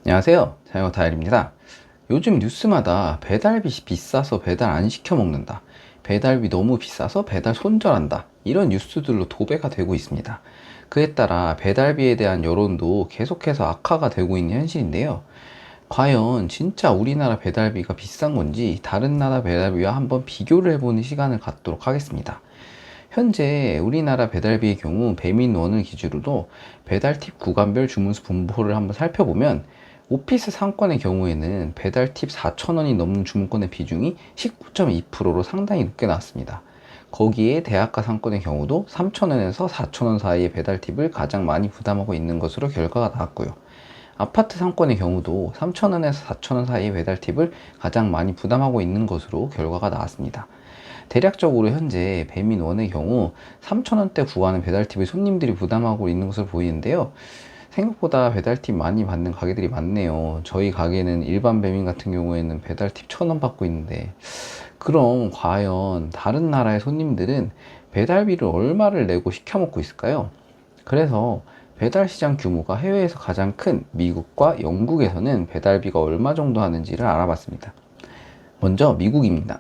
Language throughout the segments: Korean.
안녕하세요, 자영타일입니다. 요즘 뉴스마다 배달비 비싸서 배달 안 시켜 먹는다, 배달비 너무 비싸서 배달 손절한다, 이런 뉴스들로 도배가 되고 있습니다. 그에 따라 배달비에 대한 여론도 계속해서 악화가 되고 있는 현실인데요. 과연 진짜 우리나라 배달비가 비싼 건지 다른 나라 배달비와 한번 비교를 해보는 시간을 갖도록 하겠습니다. 현재 우리나라 배달비의 경우 배민원을 기준으로 배달팁 구간별 주문수 분포를 한번 살펴보면, 오피스 상권의 경우에는 배달팁 4,000원이 넘는 주문권의 비중이 19.2%로 상당히 높게 나왔습니다. 거기에 대학가 상권의 경우도 3,000원에서 4,000원 사이의 배달팁을 가장 많이 부담하고 있는 것으로 결과가 나왔고요. 아파트 상권의 경우도 3,000원에서 4,000원 사이의 배달팁을 가장 많이 부담하고 있는 것으로 결과가 나왔습니다. 대략적으로 현재 배민원의 경우 3,000원대 구간의 배달팁을 손님들이 부담하고 있는 것으로 보이는데요. 생각보다 배달팁 많이 받는 가게들이 많네요. 저희 가게는 일반 배민 같은 경우에는 배달팁 1,000원 받고 있는데, 그럼 과연 다른 나라의 손님들은 배달비를 얼마를 내고 시켜 먹고 있을까요? 그래서 배달 시장 규모가 해외에서 가장 큰 미국과 영국에서는 배달비가 얼마 정도 하는지를 알아봤습니다. 먼저 미국입니다.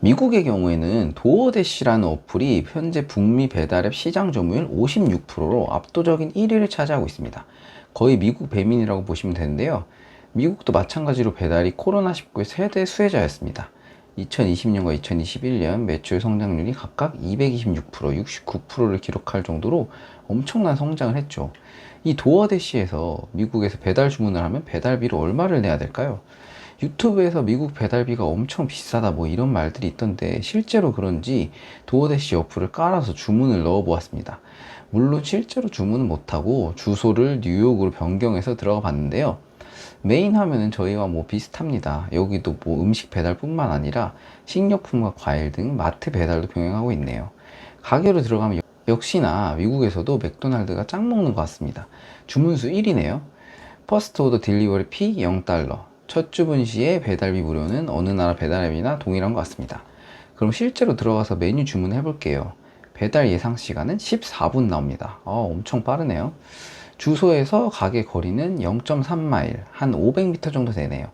미국의 경우에는 도어대시라는 어플이 현재 북미 배달앱 시장 점유율 56%로 압도적인 1위를 차지하고 있습니다. 거의 미국 배민이라고 보시면 되는데요. 미국도 마찬가지로 배달이 코로나19의 최대 수혜자였습니다. 2020년과 2021년 매출 성장률이 각각 226%, 69%를 기록할 정도로 엄청난 성장을 했죠. 이 도어대시에서 미국에서 배달 주문을 하면 배달비를 얼마를 내야 될까요? 유튜브에서 미국 배달비가 엄청 비싸다 뭐 이런 말들이 있던데, 실제로 그런지 도어대시 어플을 깔아서 주문을 넣어 보았습니다. 물론 실제로 주문은 못하고 주소를 뉴욕으로 변경해서 들어가 봤는데요. 메인 화면은 저희와 뭐 비슷합니다. 여기도 뭐 음식 배달뿐만 아니라 식료품과 과일 등 마트 배달도 병행하고 있네요. 가게로 들어가면 역시나 미국에서도 맥도날드가 짱 먹는 것 같습니다. 주문수 1위네요. 퍼스트 오더 딜리버리 피 0달러, 첫 주문 시에 배달비 무료는 어느 나라 배달앱이나 동일한 것 같습니다. 그럼 실제로 들어가서 메뉴 주문해 볼게요. 배달 예상 시간은 14분 나옵니다. 엄청 빠르네요. 주소에서 가게 거리는 0.3마일, 한 500m 정도 되네요.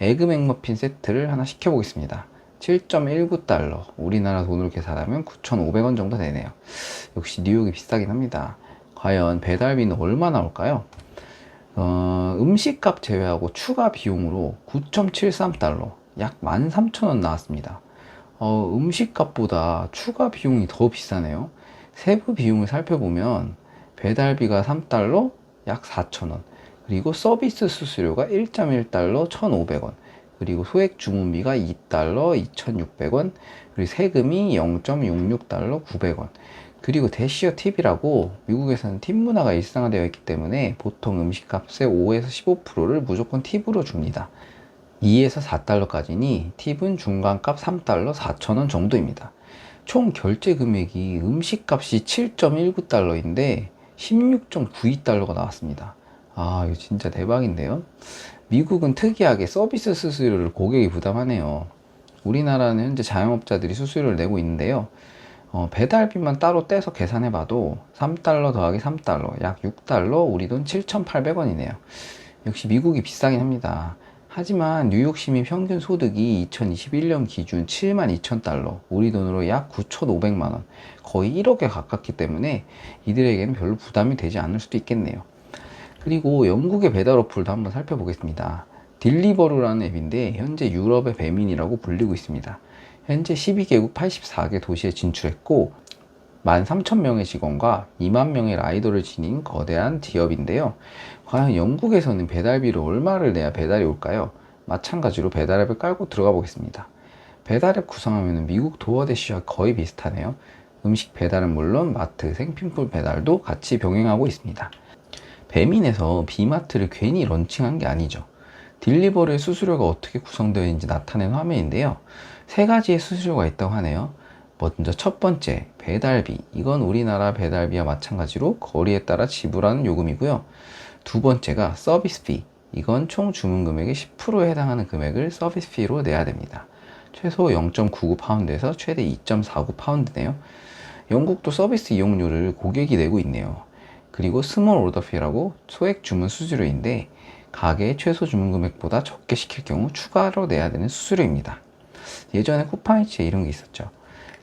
에그 맥머핀 세트를 하나 시켜보겠습니다. 7.19달러, 우리나라 돈으로 계산하면 9,500원 정도 되네요. 역시 뉴욕이 비싸긴 합니다. 과연 배달비는 얼마 나올까요? 음식값 제외하고 추가 비용으로 9.73달러, 약 13,000원 나왔습니다. 음식값보다 추가 비용이 더 비싸네요. 세부 비용을 살펴보면 배달비가 3달러, 약 4,000원, 그리고 서비스 수수료가 1.1달러, 1,500원, 그리고 소액 주문비가 2달러, 2,600원, 그리고 세금이 0.66달러, 900원, 그리고 대시어 팁이라고, 미국에서는 팁 문화가 일상화되어 있기 때문에 보통 음식값의 5에서 15%를 무조건 팁으로 줍니다. 2에서 4달러까지니 팁은 중간값 3달러 4,000원 정도입니다. 총 결제 금액이 음식값이 7.19달러인데 16.92달러가 나왔습니다. 이거 진짜 대박인데요. 미국은 특이하게 서비스 수수료를 고객이 부담하네요. 우리나라는 현재 자영업자들이 수수료를 내고 있는데요. 배달비만 따로 떼서 계산해봐도 3달러 더하기 3달러, 약 6달러, 우리 돈 7,800원이네요. 역시 미국이 비싸긴 합니다. 하지만 뉴욕 시민 평균 소득이 2021년 기준 72,000달러, 우리 돈으로 약 9,500만원, 거의 1억에 가깝기 때문에 이들에게는 별로 부담이 되지 않을 수도 있겠네요. 그리고 영국의 배달 어플도 한번 살펴보겠습니다. 딜리버루라는 앱인데 현재 유럽의 배민이라고 불리고 있습니다. 현재 12개국 84개 도시에 진출했고 13,000명의 직원과 2만 명의 라이더를 지닌 거대한 기업인데요. 과연 영국에서는 배달비를 얼마를 내야 배달이 올까요? 마찬가지로 배달앱을 깔고 들어가 보겠습니다. 배달앱 구성하면 미국 도어대시와 거의 비슷하네요. 음식 배달은 물론 마트, 생필품 배달도 같이 병행하고 있습니다. 배민에서 비마트를 괜히 런칭한 게 아니죠. 딜리버리의 수수료가 어떻게 구성되어 있는지 나타낸 화면인데요. 세 가지의 수수료가 있다고 하네요. 먼저 첫 번째, 배달비. 이건 우리나라 배달비와 마찬가지로 거리에 따라 지불하는 요금이고요. 두 번째가 서비스 피. 이건 총 주문 금액의 10%에 해당하는 금액을 서비스 피로 내야 됩니다. 최소 0.99파운드에서 최대 2.49파운드네요. 영국도 서비스 이용료를 고객이 내고 있네요. 그리고 스몰 오더 피라고 소액 주문 수수료인데 가게의 최소 주문 금액보다 적게 시킬 경우 추가로 내야 되는 수수료입니다. 예전에 쿠팡이츠에 이런 게 있었죠.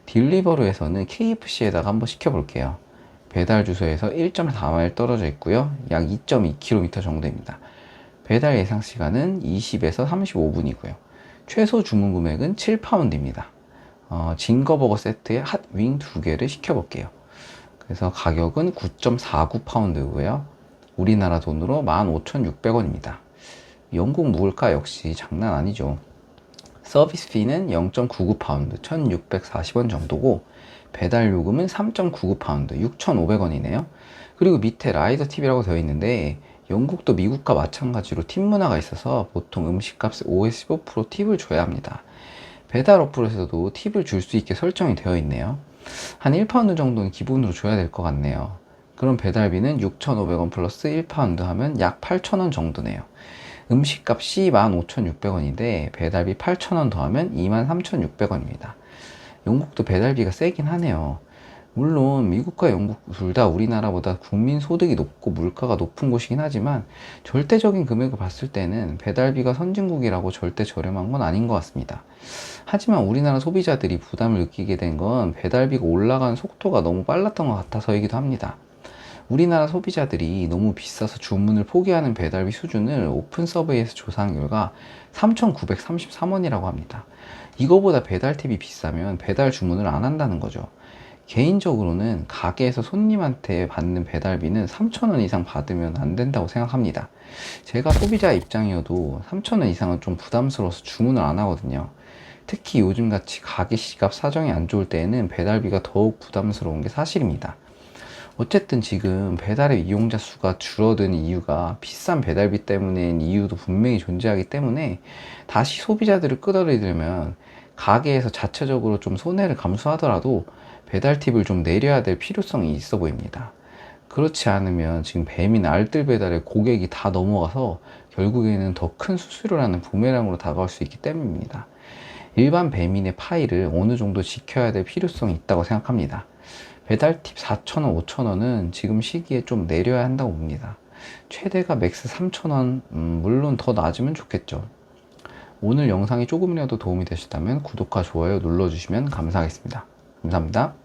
딜리버루에서는 KFC에다가 한번 시켜볼게요. 배달 주소에서 1.4마일 떨어져 있고요. 약 2.2km 정도입니다. 배달 예상 시간은 20에서 35분이고요. 최소 주문 금액은 7파운드입니다. 징거버거 세트에 핫윙 2개를 시켜볼게요. 그래서 가격은 9.49파운드고요. 우리나라 돈으로 15,600원입니다. 영국 물가 역시 장난 아니죠. 서비스 피는 0.99파운드, 1,640원 정도고 배달 요금은 3.99파운드, 6,500원이네요. 그리고 밑에 라이더 팁이라고 되어 있는데 영국도 미국과 마찬가지로 팁 문화가 있어서 보통 음식값의 5에서 15% 팁을 줘야 합니다. 배달 어플에서도 팁을 줄 수 있게 설정이 되어 있네요. 한 1파운드 정도는 기본으로 줘야 될 것 같네요. 그럼 배달비는 6,500원 플러스 1파운드 하면 약 8,000원 정도네요. 음식값이 15,600원인데 배달비 8,000원 더하면 23,600원입니다. 영국도 배달비가 세긴 하네요. 물론 미국과 영국 둘 다 우리나라보다 국민 소득이 높고 물가가 높은 곳이긴 하지만 절대적인 금액을 봤을 때는 배달비가 선진국이라고 절대 저렴한 건 아닌 것 같습니다. 하지만 우리나라 소비자들이 부담을 느끼게 된 건 배달비가 올라가는 속도가 너무 빨랐던 것 같아서이기도 합니다. 우리나라 소비자들이 너무 비싸서 주문을 포기하는 배달비 수준을 오픈 서베이에서 조사한 결과 3,933원이라고 합니다. 이거보다 배달 팁이 비싸면 배달 주문을 안 한다는 거죠. 개인적으로는 가게에서 손님한테 받는 배달비는 3,000원 이상 받으면 안 된다고 생각합니다. 제가 소비자 입장이어도 3,000원 이상은 좀 부담스러워서 주문을 안 하거든요. 특히 요즘같이 가게 시값 사정이 안 좋을 때에는 배달비가 더욱 부담스러운 게 사실입니다. 어쨌든 지금 배달의 이용자 수가 줄어든 이유가 비싼 배달비 때문인 이유도 분명히 존재하기 때문에 다시 소비자들을 끌어들이려면 가게에서 자체적으로 좀 손해를 감수하더라도 배달 팁을 좀 내려야 될 필요성이 있어 보입니다. 그렇지 않으면 지금 배민 알뜰 배달에 고객이 다 넘어가서 결국에는 더 큰 수수료라는 부메랑으로 다가올 수 있기 때문입니다. 일반 배민의 파이를 어느 정도 지켜야 될 필요성이 있다고 생각합니다. 배달 팁 4,000원, 5,000원은 지금 시기에 좀 내려야 한다고 봅니다. 최대가 맥스 3,000원, 물론 더 낮으면 좋겠죠. 오늘 영상이 조금이라도 도움이 되셨다면 구독과 좋아요 눌러주시면 감사하겠습니다. 감사합니다.